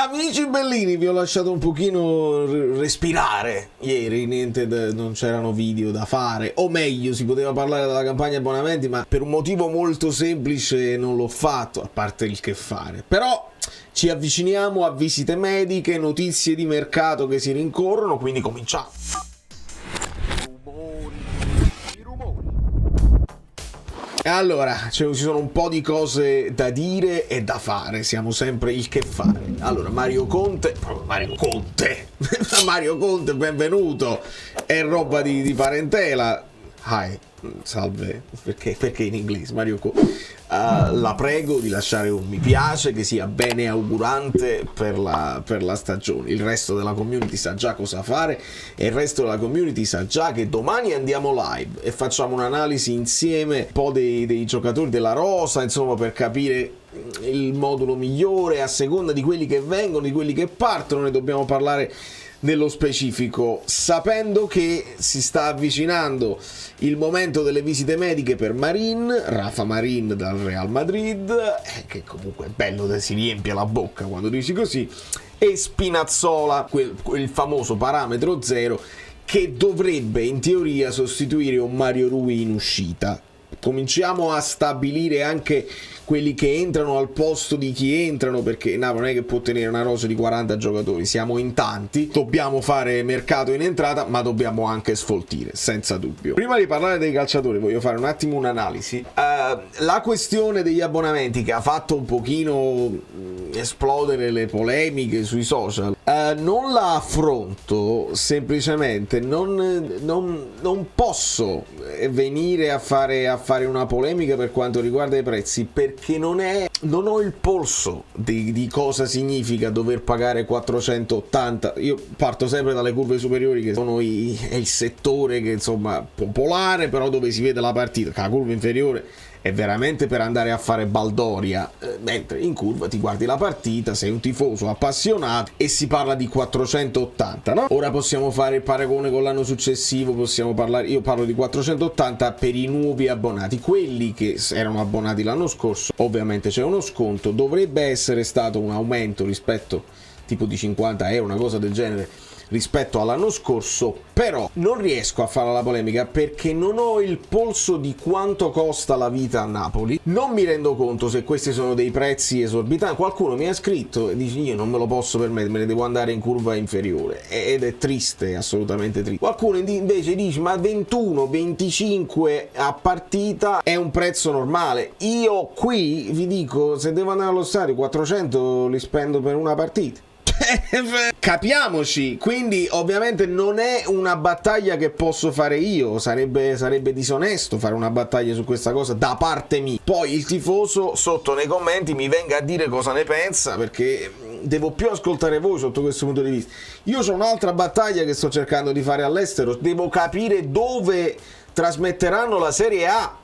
Amici bellini, vi ho lasciato un pochino respirare ieri, non c'erano video da fare, o meglio, si poteva parlare della campagna abbonamenti, ma per un motivo molto semplice non l'ho fatto, a parte il che fare. Però ci avviciniamo a visite mediche, notizie di mercato che si rincorrono, quindi cominciamo. Allora, ci sono un po' di cose da dire e da fare, siamo sempre il che fare. Allora, Mario Conte, benvenuto, è roba di parentela. Hi, salve, perché in inglese, Mario Conte. La prego di lasciare un mi piace, che sia bene augurante per la stagione. Il resto della community sa già cosa fare e il resto della community sa già che domani andiamo live e facciamo un'analisi insieme un po' dei giocatori della rosa, insomma, per capire il modulo migliore a seconda di quelli che vengono, di quelli che partono. Ne dobbiamo parlare nello specifico, sapendo che si sta avvicinando il momento delle visite mediche per Marín, Rafa Marín dal Real Madrid, che comunque è bello, si riempie la bocca quando dici così, e Spinazzola, quel famoso parametro zero che dovrebbe in teoria sostituire un Mario Rui in uscita. Cominciamo a stabilire anche quelli che entrano al posto di chi entrano, perché Napoli non è che può tenere una rosa di 40 giocatori, siamo in tanti, dobbiamo fare mercato in entrata, ma dobbiamo anche sfoltire, senza dubbio. Prima di parlare dei calciatori voglio fare un attimo un'analisi. La questione degli abbonamenti, che ha fatto un pochino esplodere le polemiche sui social, non la affronto, semplicemente non posso venire a fare una polemica per quanto riguarda i prezzi, perché non ho il polso di cosa significa dover pagare 480. Io parto sempre dalle curve superiori, che sono è il settore che insomma popolare, però dove si vede la partita, che la curva inferiore è veramente per andare a fare baldoria, mentre in curva ti guardi la partita, sei un tifoso appassionato e si parla di 480, no? Ora possiamo fare il paragone con l'anno successivo, io parlo di 480 per i nuovi abbonati. Quelli che erano abbonati l'anno scorso, ovviamente c'è uno sconto, dovrebbe essere stato un aumento rispetto tipo di 50 euro, una cosa del genere, rispetto all'anno scorso. Però non riesco a fare la polemica perché non ho il polso di quanto costa la vita a Napoli, non mi rendo conto se questi sono dei prezzi esorbitanti. Qualcuno mi ha scritto e dice: io non me lo posso permettere, me ne devo andare in curva inferiore, ed è triste, assolutamente triste. Qualcuno invece dice: ma 21-25 a partita è un prezzo normale. Io qui vi dico, se devo andare allo stadio 400 li spendo per una partita. Capiamoci, quindi ovviamente non è una battaglia che posso fare io, sarebbe disonesto fare una battaglia su questa cosa da parte mia. Poi il tifoso sotto nei commenti mi venga a dire cosa ne pensa, perché devo più ascoltare voi sotto questo punto di vista. Io ho un'altra battaglia che sto cercando di fare all'estero, devo capire dove trasmetteranno la Serie A.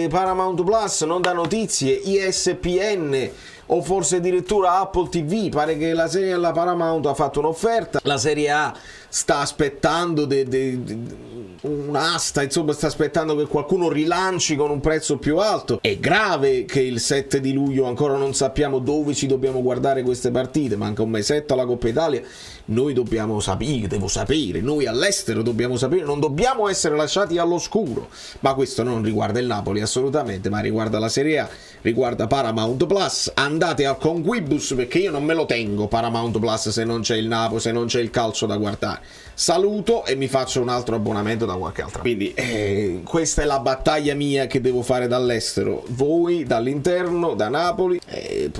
Paramount Plus non dà notizie, ESPN o forse addirittura Apple TV, pare che la serie della Paramount ha fatto un'offerta, la Serie A sta aspettando un'asta, insomma sta aspettando che qualcuno rilanci con un prezzo più alto. È grave che il 7 di luglio ancora non sappiamo dove ci dobbiamo guardare queste partite, manca un mesetto alla Coppa Italia, noi dobbiamo sapere, devo sapere, noi all'estero dobbiamo sapere, non dobbiamo essere lasciati all'oscuro. Ma questo non riguarda il Napoli assolutamente, ma riguarda la Serie A, riguarda Paramount Plus. Andate al Conquibus, perché io non me lo tengo Paramount Plus se non c'è il Napoli, se non c'è il calcio da guardare. Saluto e mi faccio un altro abbonamento da qualche altra. Quindi questa è la battaglia mia che devo fare dall'estero. Voi dall'interno, da Napoli,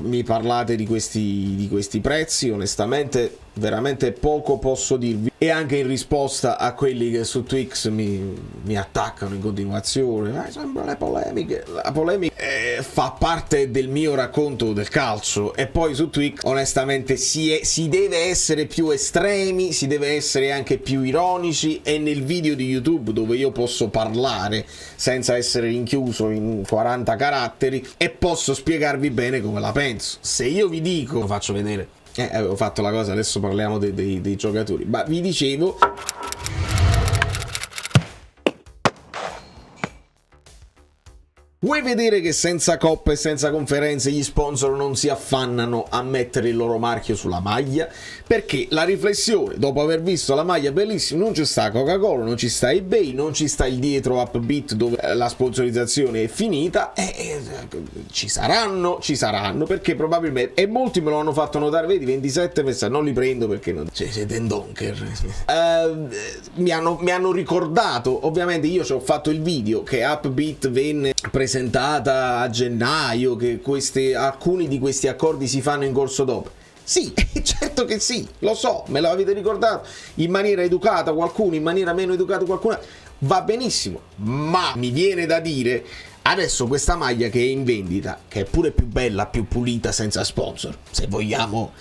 mi parlate di questi prezzi. Onestamente veramente poco posso dirvi, e anche in risposta a quelli che su Twix mi attaccano in continuazione, sempre le polemiche. La polemica fa parte del mio racconto del calcio, e poi su Twix onestamente si deve essere più estremi, si deve essere anche più ironici, e nel video di YouTube dove io posso parlare senza essere rinchiuso in 40 caratteri e posso spiegarvi bene come la penso. Se io vi dico, lo faccio vedere, avevo fatto la cosa, adesso parliamo dei giocatori, ma vi dicevo, Vuoi vedere che senza coppe e senza conferenze gli sponsor non si affannano a mettere il loro marchio sulla maglia? Perché la riflessione, dopo aver visto la maglia bellissima, non ci sta Coca-Cola, non ci sta eBay, non ci sta il dietro Upbeat dove la sponsorizzazione è finita, ci saranno, perché probabilmente, e molti me lo hanno fatto notare, vedi, 27 messaggi, non li prendo perché non siete in donker. Mi hanno ricordato, ovviamente io ci ho fatto il video che Upbeat venne presentata a gennaio, che alcuni di questi accordi si fanno in corso d'opera. Sì, certo che sì, lo so, me l'avete ricordato in maniera educata qualcuno, in maniera meno educata qualcuno, va benissimo, ma mi viene da dire adesso questa maglia che è in vendita, che è pure più bella, più pulita, senza sponsor, se vogliamo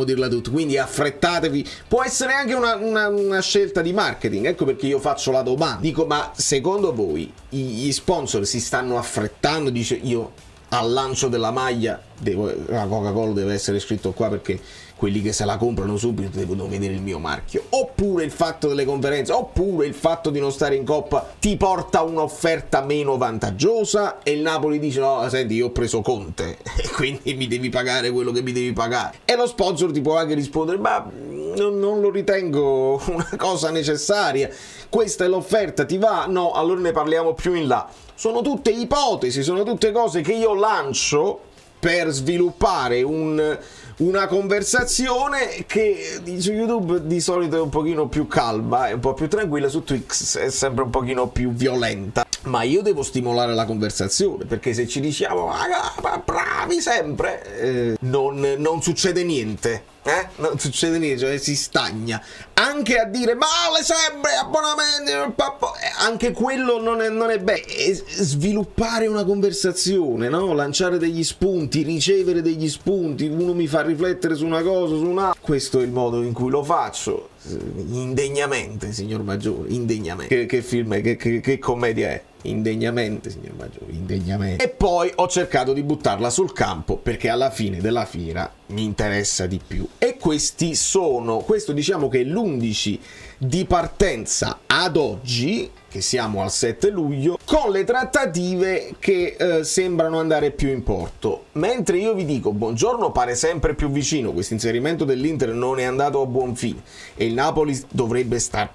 dirla tutta, quindi affrettatevi, può essere anche una scelta di marketing, ecco perché io faccio la domanda, dico, ma secondo voi gli sponsor si stanno affrettando, dice io al lancio della maglia la Coca-Cola deve essere scritto qua perché quelli che se la comprano subito devono vedere il mio marchio, oppure il fatto delle conferenze, oppure il fatto di non stare in Coppa ti porta un'offerta meno vantaggiosa e il Napoli dice no, senti, io ho preso Conte e quindi mi devi pagare quello che mi devi pagare, e lo sponsor ti può anche rispondere ma non lo ritengo una cosa necessaria, questa è l'offerta, ti va? No, allora ne parliamo più in là. Sono tutte ipotesi, sono tutte cose che io lancio per sviluppare una conversazione che su YouTube di solito è un pochino più calma, è un po' più tranquilla, su Twitch è sempre un pochino più violenta, ma io devo stimolare la conversazione, perché se ci diciamo bravi sempre, non succede niente. Non succede niente, cioè si stagna. Anche a dire male sempre, abbonamenti, anche quello non è bello. Sviluppare una conversazione, no? Lanciare degli spunti, ricevere degli spunti, uno mi fa riflettere su una cosa, su un'altra. Questo è il modo in cui lo faccio. Indegnamente, signor Maggiore, indegnamente. Che film è? Che commedia è? Indegnamente, signor Maggiore, indegnamente. E poi ho cercato di buttarla sul campo perché alla fine della fiera mi interessa di più. E questo diciamo che è l'11 di partenza ad oggi, che siamo al 7 luglio, con le trattative che sembrano andare più in porto. Mentre io vi dico, buongiorno pare sempre più vicino, questo inserimento dell'Inter non è andato a buon fine e il Napoli dovrebbe star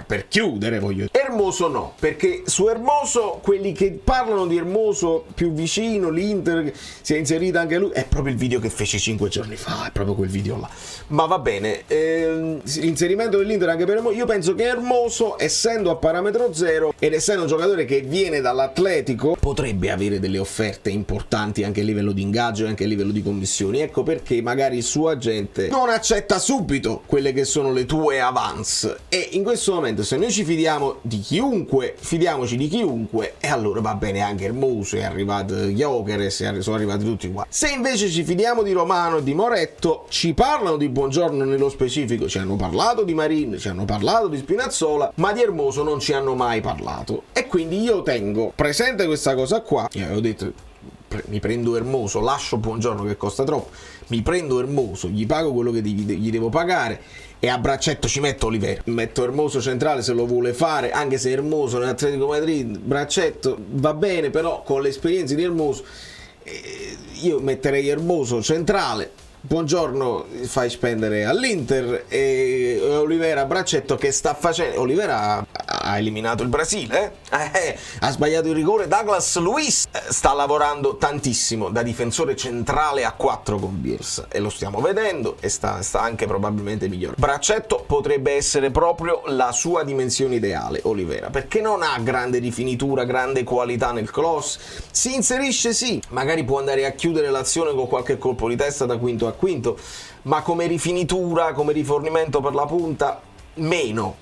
per chiudere, voglio dire. Hermoso no, perché su Hermoso, quelli che parlano di Hermoso più vicino, l'Inter si è inserita anche lui, è proprio il video che feci 5 giorni fa, è proprio quel video là. Ma va bene, l'inserimento dell'Inter anche per Hermoso, io penso che Hermoso, essendo a parametro zero ed essendo un giocatore che viene dall'Atletico, potrebbe avere delle offerte importanti anche a livello di ingaggio e anche a livello di commissioni. Ecco perché magari il suo agente non accetta subito quelle che sono le tue avance, e in questo momento se noi ci fidiamo di chiunque, fidiamoci di chiunque, e allora va bene anche Hermoso, è arrivato Gyökeres, sono arrivati tutti qua. Se invece ci fidiamo di Romano e di Moretto, ci parlano di Buongiorno nello specifico, ci hanno parlato di Marin, ci hanno parlato di Spinazzola, ma di Hermoso non ci hanno mai parlato, e quindi io tengo presente questa cosa qua. Io avevo detto mi prendo Hermoso, lascio Buongiorno che costa troppo, mi prendo Hermoso, gli pago quello che gli devo pagare e a braccetto ci metto Olivera, metto Hermoso centrale se lo vuole fare, anche se Hermoso nell'Atletico Madrid braccetto va bene, però con le esperienze di Hermoso io metterei Hermoso centrale, Buongiorno fai spendere all'Inter e Olivera braccetto che sta facendo. Olivera ha eliminato il Brasile, ha sbagliato il rigore. Douglas Luiz sta lavorando tantissimo da difensore centrale a 4 con Bielsa e lo stiamo vedendo, e sta anche probabilmente migliore. Braccetto potrebbe essere proprio la sua dimensione ideale, Olivera, perché non ha grande rifinitura, grande qualità nel cross, si inserisce sì, magari può andare a chiudere l'azione con qualche colpo di testa da quinto a quinto, ma come rifinitura, come rifornimento per la punta meno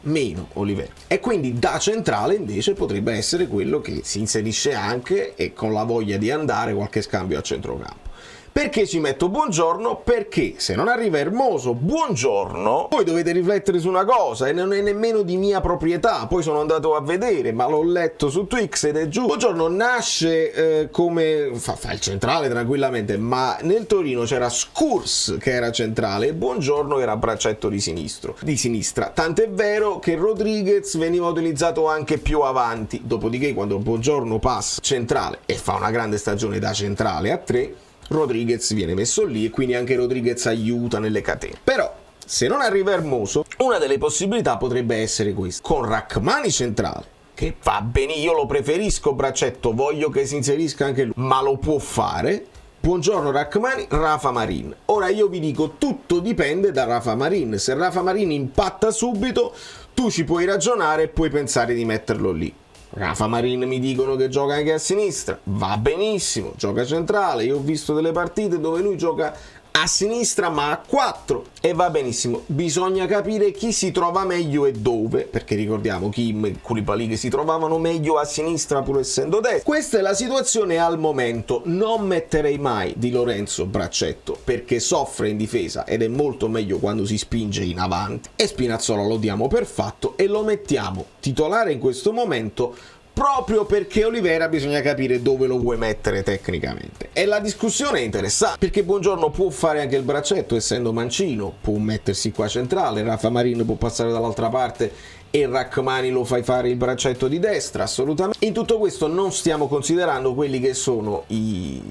Olivera. E quindi da centrale invece potrebbe essere quello che si inserisce anche e con la voglia di andare qualche scambio a centrocampo. Perché ci metto buongiorno? Perché se non arriva Hermoso, buongiorno, voi dovete riflettere su una cosa, e non è nemmeno di mia proprietà, poi sono andato a vedere, ma l'ho letto su Twix ed è giù. Buongiorno nasce come... fa il centrale tranquillamente, ma nel Torino c'era Scurs che era centrale e buongiorno era braccetto di sinistra. Tant'è vero che Rodriguez veniva utilizzato anche più avanti, dopodiché quando buongiorno passa centrale e fa una grande stagione da centrale a 3, Rodriguez viene messo lì e quindi anche Rodriguez aiuta nelle catene. Però se non arriva Hermoso, una delle possibilità potrebbe essere questa, con Rrahmani centrale, che va bene, io lo preferisco braccetto, voglio che si inserisca anche lui, ma lo può fare. Buongiorno Rrahmani, Rafa Marin. Ora io vi dico, tutto dipende da Rafa Marin. Se Rafa Marin impatta subito, tu ci puoi ragionare e puoi pensare di metterlo lì. Rafa Marin mi dicono che gioca anche a sinistra, va benissimo, gioca centrale, io ho visto delle partite dove lui gioca a sinistra ma a 4 e va benissimo. Bisogna capire chi si trova meglio e dove, perché ricordiamo Kim e Koulibaly che si trovavano meglio a sinistra pur essendo destro. Questa è la situazione al momento. Non metterei mai Di Lorenzo braccetto perché soffre in difesa ed è molto meglio quando si spinge in avanti, e Spinazzola lo diamo per fatto e lo mettiamo titolare in questo momento proprio perché Olivera bisogna capire dove lo vuoi mettere tecnicamente. E la discussione è interessante, perché Buongiorno può fare anche il braccetto essendo mancino, può mettersi qua centrale, Rafa Marin può passare dall'altra parte e Rrahmani lo fai fare il braccetto di destra, assolutamente. In tutto questo non stiamo considerando quelli che sono i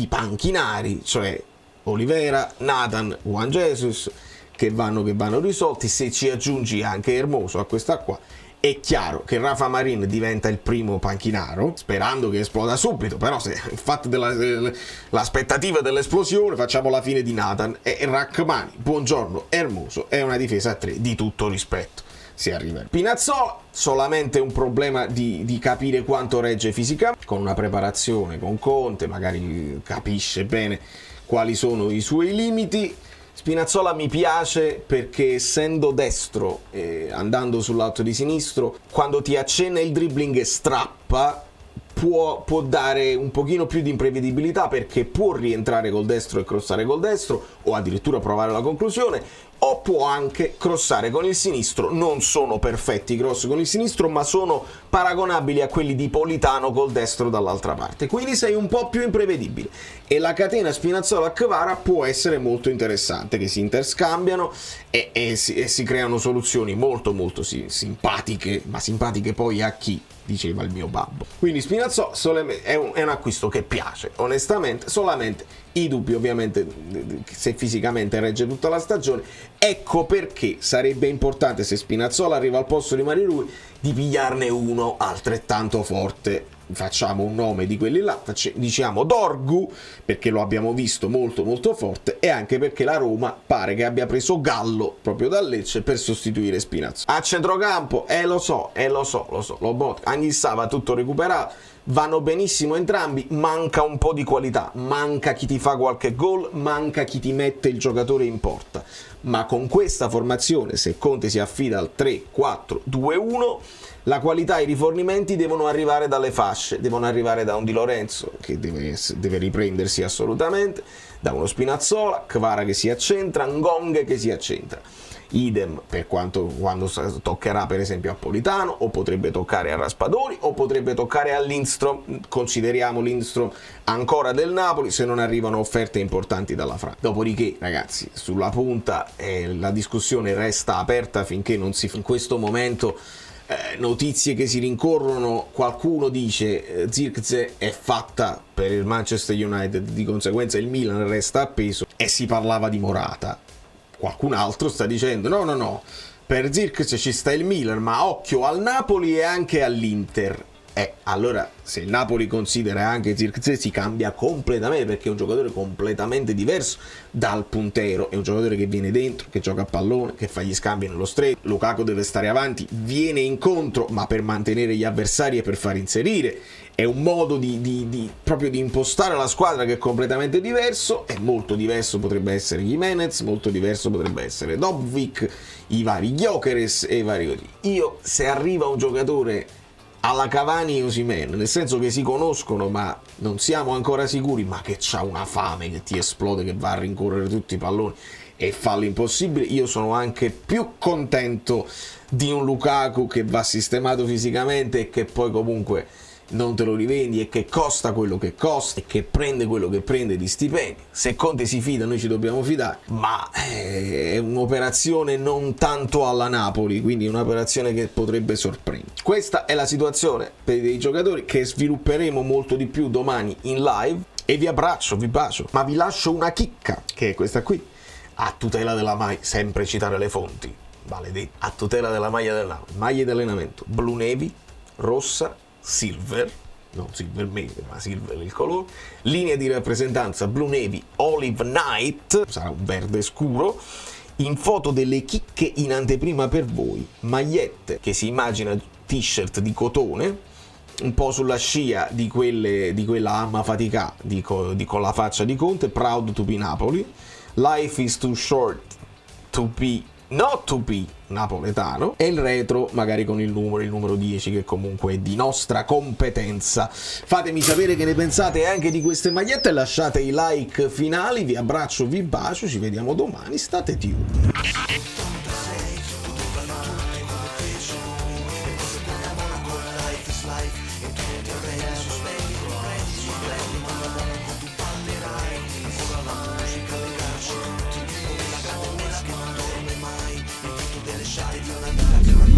panchinari, cioè Olivera, Nathan, Juan Jesus, che vanno risolti. Se ci aggiungi anche Hermoso a questa qua, è chiaro che Rafa Marin diventa il primo panchinaro, sperando che esploda subito, però se il fatto l'aspettativa dell'esplosione facciamo la fine di Nathan e Rrahmani, Buongiorno, Hermoso, è una difesa a 3 di tutto rispetto. Si arriva. Spinazzola, solamente un problema di capire quanto regge fisicamente, con una preparazione con Conte, magari capisce bene quali sono i suoi limiti. Spinazzola mi piace perché essendo destro, andando sul lato di sinistro, quando ti accenna il dribbling e strappa, può dare un pochino più di imprevedibilità, perché può rientrare col destro e crossare col destro, o addirittura provare la conclusione, o può anche crossare con il sinistro. Non sono perfetti i cross con il sinistro, ma sono paragonabili a quelli di Politano col destro dall'altra parte, quindi sei un po' più imprevedibile. E la catena Spinazzola-Kvara può essere molto interessante, che si interscambiano e si creano soluzioni molto molto simpatiche, ma simpatiche poi a chi? Diceva il mio babbo. Quindi Spinazzola è un acquisto che piace, onestamente, solamente i dubbi ovviamente se fisicamente regge tutta la stagione. Ecco perché sarebbe importante, se Spinazzola arriva al posto di Mario Rui, di pigliarne uno altrettanto forte. Facciamo un nome di quelli là, diciamo Dorgu, perché lo abbiamo visto molto molto forte, e anche perché la Roma pare che abbia preso Gallo proprio dal Lecce per sostituire Spinazzola. A centrocampo, lo so, Lobotka, Anghissà va tutto recuperato, vanno benissimo entrambi, manca un po' di qualità, manca chi ti fa qualche gol, manca chi ti mette il giocatore in porta. Ma con questa formazione, se Conte si affida al 3-4-2-1, la qualità e i rifornimenti devono arrivare dalle fasce, devono arrivare da un Di Lorenzo che deve riprendersi assolutamente, da uno Spinazzola, Kvara che si accentra, Ngong che si accentra. Idem per quando toccherà per esempio a Politano, o potrebbe toccare a Raspadori, o potrebbe toccare a Lindstrom. Consideriamo Lindstrom ancora del Napoli se non arrivano offerte importanti dalla Francia. Dopodiché ragazzi, sulla punta la discussione resta aperta finché non si... In questo momento notizie che si rincorrono, qualcuno dice Zirkzee è fatta per il Manchester United, di conseguenza il Milan resta appeso, e si parlava di Morata. Qualcun altro sta dicendo no, per Zirkzee ci sta il Milan, ma occhio al Napoli e anche all'Inter. Allora se il Napoli considera anche Zirkzee si cambia completamente, perché è un giocatore completamente diverso dal puntero, è un giocatore che viene dentro, che gioca a pallone, che fa gli scambi nello stretto. Lukaku deve stare avanti, viene incontro, ma per mantenere gli avversari e per far inserire. È un modo proprio di impostare la squadra che è completamente diverso. È molto diverso potrebbe essere Jimenez, molto diverso potrebbe essere Dovbyk, i vari Gyökeres e i vari così. Se arriva un giocatore alla Cavani e Osimhen, nel senso che si conoscono ma non siamo ancora sicuri, ma che c'ha una fame che ti esplode, che va a rincorrere tutti i palloni e fa l'impossibile. Io sono anche più contento di un Lukaku che va sistemato fisicamente e che poi comunque non te lo rivendi e che costa quello che costa e che prende quello che prende di stipendi. Se Conte si fida, noi ci dobbiamo fidare, ma è un'operazione non tanto alla Napoli, quindi un'operazione che potrebbe sorprendere. Questa è la situazione per dei giocatori che svilupperemo molto di più domani in live, e vi abbraccio, vi bacio, ma vi lascio una chicca, che è questa qui, a tutela della maglia, sempre citare le fonti, maledetti, a tutela della maglia del Napoli, maglie di allenamento blu navy, rossa, silver, non silver made, ma silver il colore, linea di rappresentanza blu navy olive night, sarà un verde scuro, in foto delle chicche in anteprima per voi, magliette che si immagina t-shirt di cotone, un po' sulla scia di quella Amma Faticà con la faccia di Conte, proud to be Napoli, life is too short to be not to be napoletano, e il retro magari con il numero 10 che comunque è di nostra competenza. Fatemi sapere che ne pensate anche di queste magliette, lasciate i like finali, vi abbraccio, vi bacio, ci vediamo domani, state tuned. Lasciare di una vita che